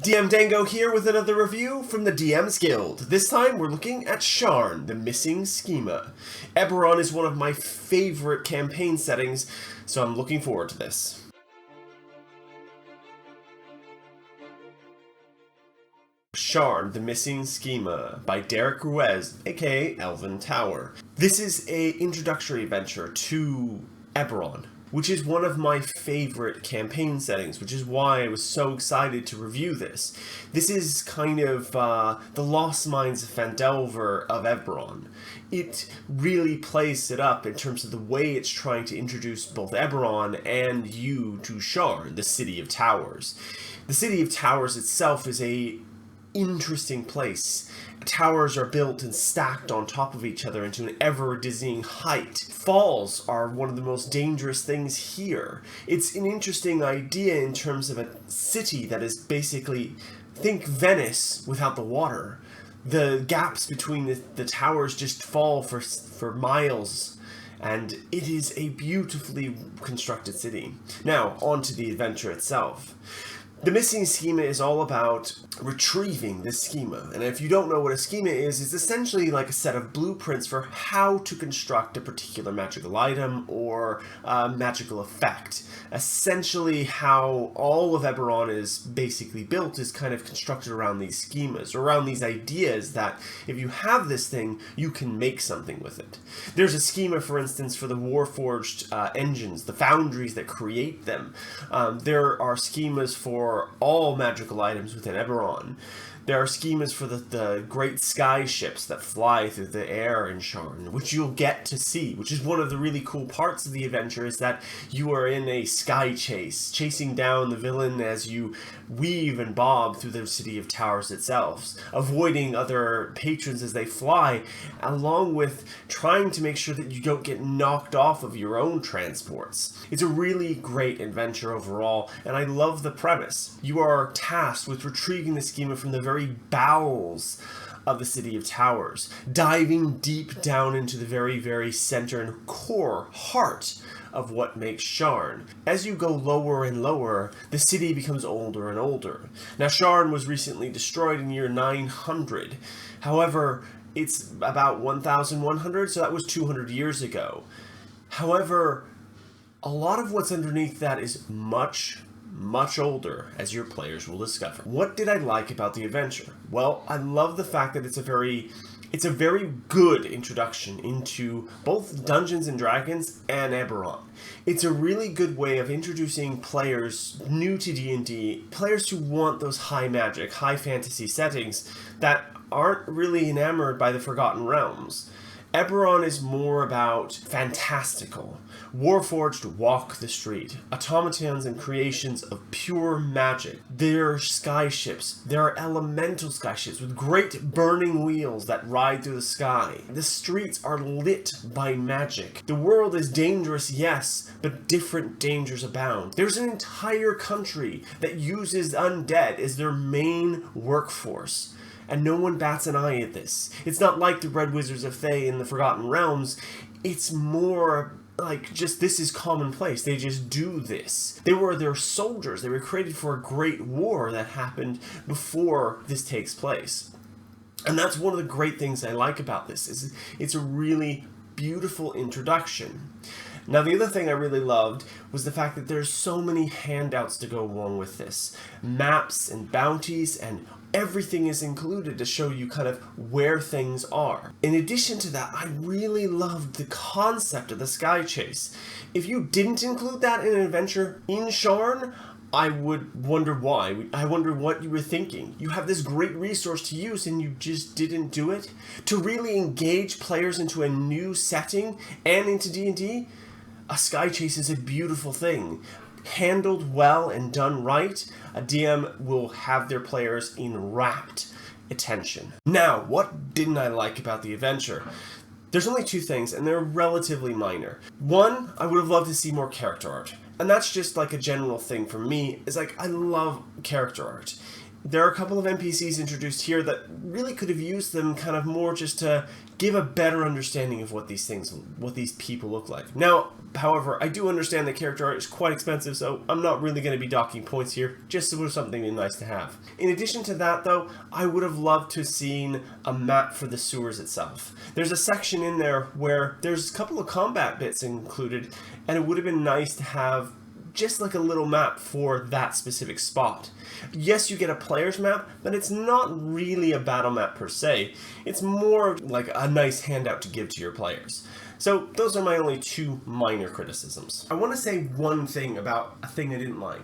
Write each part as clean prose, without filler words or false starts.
DM Dango here with another review from the DM's Guild. This time we're looking at Sharn, the missing schema. Eberron is one of my favorite campaign settings, so I'm looking forward to this. Sharn, the Missing Schema by Derek Ruiz, aka Elven Tower. This is an introductory adventure to Eberron, which is one of my favorite campaign settings, which is why I was so excited to review this. This is kind of the Lost Mines of Phandelver of Eberron. It really plays it up in terms of the way it's trying to introduce both Eberron and you to Sharn, the City of Towers. The City of Towers itself is a interesting place. Towers are built and stacked on top of each other into an ever-dizzying height. Falls are one of the most dangerous things here. It's an interesting idea in terms of a city that is basically, think Venice without the water. The gaps between the towers just fall for miles, and it is a beautifully constructed city. Now, on to the adventure itself. The missing schema is all about retrieving this schema, and if you don't know what a schema is, it's essentially like a set of blueprints for how to construct a particular magical item or magical effect. Essentially how all of Eberron is basically built is kind of constructed around these schemas, around these ideas that if you have this thing, you can make something with it. There's a schema, for instance, for the Warforged engines, the foundries that create them. There are schemas for all magical items within Eberron. There are schemas for the great sky ships that fly through the air in Sharn, which you'll get to see, which is one of the really cool parts of the adventure, is that you are in a sky chase, chasing down the villain as you weave and bob through the City of Towers itself, avoiding other patrons as they fly, along with trying to make sure that you don't get knocked off of your own transports. It's a really great adventure overall, and I love the premise. You are tasked with retrieving the schema from the very bowels of the City of Towers, diving deep down into the very, very center and core heart of what makes Sharn. As you go lower and lower, the city becomes older and older. Now, Sharn was recently destroyed in year 900. However, it's about 1100, so that was 200 years ago. However, a lot of what's underneath that is much older, as your players will discover. What did I like about the adventure? Well, I love the fact that it's a very good introduction into both Dungeons and Dragons and Eberron. It's a really good way of introducing players new to D&D, players who want those high magic, high fantasy settings that aren't really enamored by the Forgotten Realms. Eberron is more about fantastical. Warforged walk the street. Automatons and creations of pure magic. There are skyships. There are elemental skyships with great burning wheels that ride through the sky. The streets are lit by magic. The world is dangerous, yes, but different dangers abound. There's an entire country that uses undead as their main workforce, and no one bats an eye at this. It's not like the Red Wizards of Thay in the Forgotten Realms. It's more like just this is commonplace. They just do this. They're soldiers. They were created for a great war that happened before this takes place. And that's one of the great things I like about this, is it's a really beautiful introduction. Now, the other thing I really loved was the fact that there's so many handouts to go along with this. Maps and bounties, and everything is included to show you kind of where things are. In addition to that, I really loved the concept of the sky chase. If you didn't include that in an adventure in Sharn, I would wonder why. I wonder what you were thinking. You have this great resource to use and you just didn't do it? To really engage players into a new setting and into D&D, a sky chase is a beautiful thing. Handled well and done right, a DM will have their players in rapt attention. Now, what didn't I like about the adventure? There's only two things, and they're relatively minor. One, I would have loved to see more character art. And that's just like a general thing for me, is like, I love character art. There are a couple of NPCs introduced here that really could have used them kind of more just to give a better understanding of what these people look like. Now, however, I do understand that character art is quite expensive, so I'm not really going to be docking points here, just so something nice to have. In addition to that, though, I would have loved to have seen a map for the sewers itself. There's a section in there where there's a couple of combat bits included, and it would have been nice to have just like a little map for that specific spot. Yes, you get a player's map, but it's not really a battle map per se. It's more like a nice handout to give to your players. So those are my only two minor criticisms. I want to say one thing about a thing I didn't like.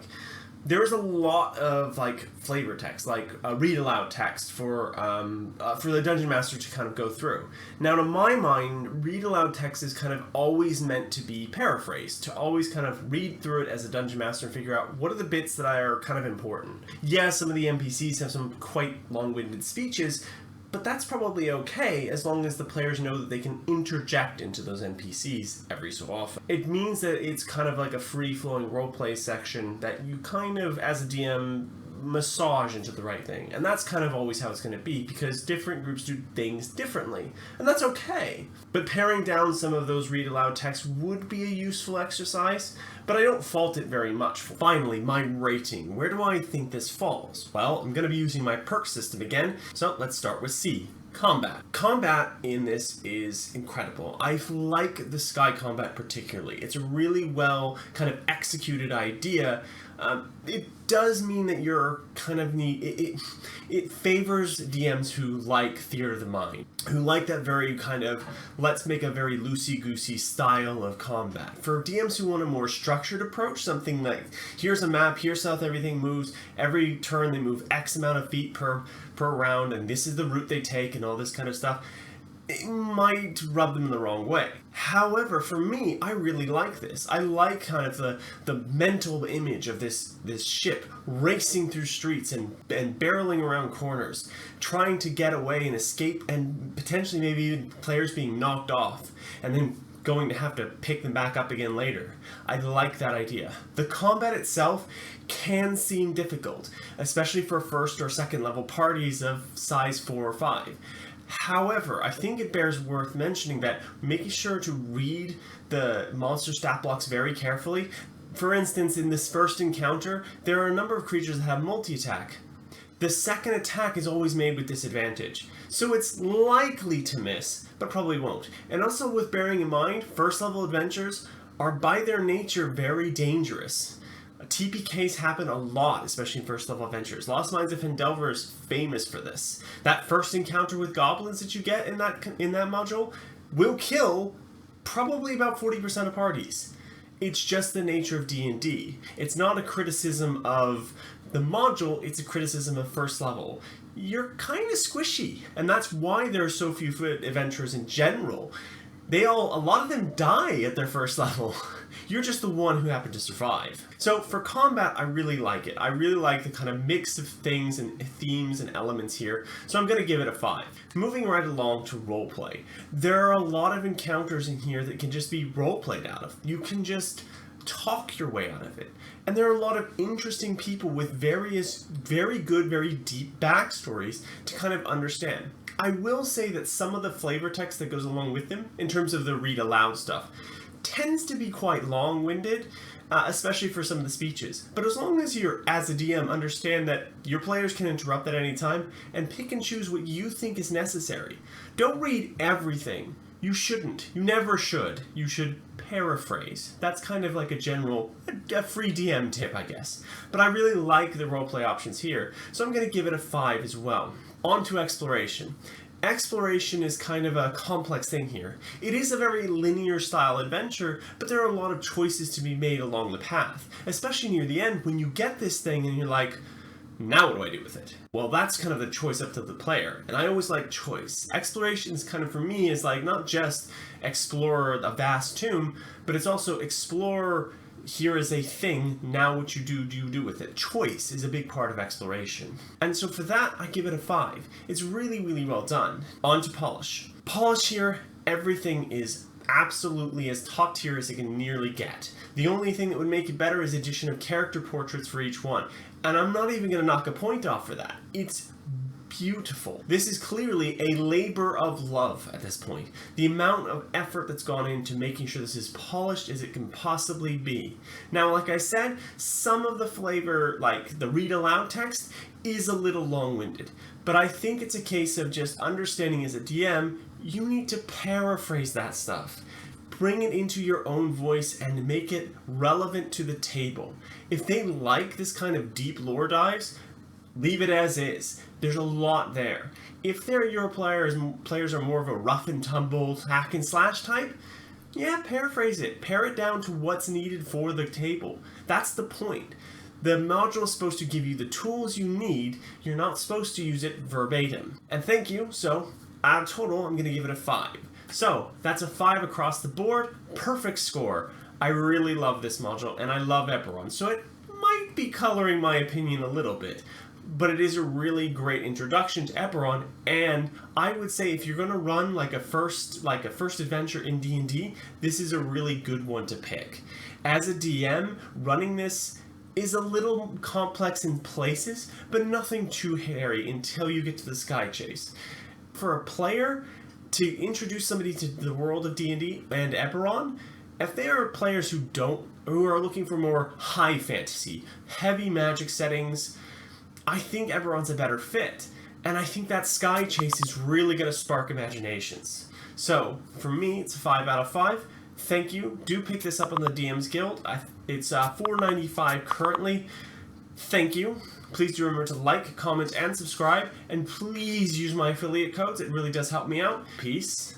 There was a lot of like flavor text, like read aloud text for the dungeon master to kind of go through. Now, to my mind, read aloud text is kind of always meant to be paraphrased, to always kind of read through it as a dungeon master and figure out what are the bits that are kind of important. Yeah, some of the NPCs have some quite long-winded speeches, but that's probably okay as long as the players know that they can interject into those NPCs every so often. It means that it's kind of like a free-flowing roleplay section that you kind of, as a DM, massage into the right thing. And that's kind of always how it's going to be, because different groups do things differently. And that's okay. But paring down some of those read aloud text would be a useful exercise, but I don't fault it very much. Finally, my rating. Where do I think this falls? Well, I'm going to be using my perk system again, so let's start with C. Combat. Combat in this is incredible. I like the sky combat particularly. It's a really well kind of executed idea. It does mean that you're kind of it favors DMs who like theater of the mind, who like that very kind of let's make a very loosey-goosey style of combat. For DMs who want a more structured approach, something like here's a map, here's how everything moves, every turn they move X amount of feet per round, and this is the route they take and all this kind of stuff, it might rub them the wrong way. However, for me, I really like this. I like kind of the mental image of this ship racing through streets and barreling around corners, trying to get away and escape, and potentially maybe even players being knocked off, and then going to have to pick them back up again later. I like that idea. The combat itself can seem difficult, especially for first or second level parties of size 4 or 5. However, I think it bears worth mentioning that making sure to read the monster stat blocks very carefully. For instance, in this first encounter, there are a number of creatures that have multi-attack. The second attack is always made with disadvantage, so it's likely to miss, but probably won't. And also with bearing in mind, first level adventures are by their nature very dangerous. TPKs happen a lot, especially in first level adventures. Lost Mines of Fendelver is famous for this. That first encounter with goblins that you get in that module will kill probably about 40% of parties. It's just the nature of D&D. It's not a criticism of the module, it's a criticism of first level. You're kind of squishy, and that's why there are so few adventurers in general. A lot of them die at their first level. You're just the one who happened to survive. So for combat, I really like it. I really like the kind of mix of things and themes and elements here, so I'm going to give it a 5. Moving right along to roleplay. There are a lot of encounters in here that can just be roleplayed out of. You can just talk your way out of it. And there are a lot of interesting people with various, very good, very deep backstories to kind of understand. I will say that some of the flavor text that goes along with them, in terms of the read aloud stuff, tends to be quite long-winded, especially for some of the speeches. But as long as you, as a DM, understand that your players can interrupt at any time and pick and choose what you think is necessary. Don't read everything. You shouldn't. You never should. You should paraphrase. That's kind of like a general, a free DM tip, I guess. But I really like the roleplay options here, so I'm going to give it a 5 as well. On to exploration. Exploration is kind of a complex thing here. It is a very linear style adventure, but there are a lot of choices to be made along the path, especially near the end when you get this thing and you're like, now what do I do with it? Well, that's kind of the choice up to the player, and I always like choice. Exploration is kind of, for me, is like not just explore a vast tomb, but it's also explore, here is a thing, now what you do with it. Choice is a big part of exploration. And so for that, I give it a 5. It's really, really well done. On to polish. Polish here, everything is absolutely as top tier as it can nearly get. The only thing that would make it better is the addition of character portraits for each one. And I'm not even going to knock a point off for that. It's beautiful. This is clearly a labor of love at this point. The amount of effort that's gone into making sure this is polished as it can possibly be. Now, like I said, some of the flavor, like the read aloud text, is a little long-winded. But I think it's a case of just understanding as a DM, you need to paraphrase that stuff. Bring it into your own voice and make it relevant to the table. If they like this kind of deep lore dives, leave it as is. There's a lot there. If your players are more of a rough and tumble hack and slash type, yeah, paraphrase it. Pare it down to what's needed for the table. That's the point. The module is supposed to give you the tools you need. You're not supposed to use it verbatim. And thank you. So, out of total, I'm going to give it a 5. So, that's a 5 across the board. Perfect score. I really love this module, and I love Eberron. So it might be coloring my opinion a little bit. But it is a really great introduction to Eberron, and I would say if you're going to run like a first adventure in D&D, this is a really good one to pick. As a DM, running this is a little complex in places, but nothing too hairy until you get to the Sky Chase. For a player to introduce somebody to the world of D&D and Eberron, if they are players who are looking for more high fantasy, heavy magic settings, I think Eberron's a better fit. And I think that Sky Chase is really going to spark imaginations. So, for me, it's a 5 out of 5. Thank you. Do pick this up on the DM's Guild. It's $4.95 currently. Thank you. Please do remember to like, comment, and subscribe. And please use my affiliate codes. It really does help me out. Peace.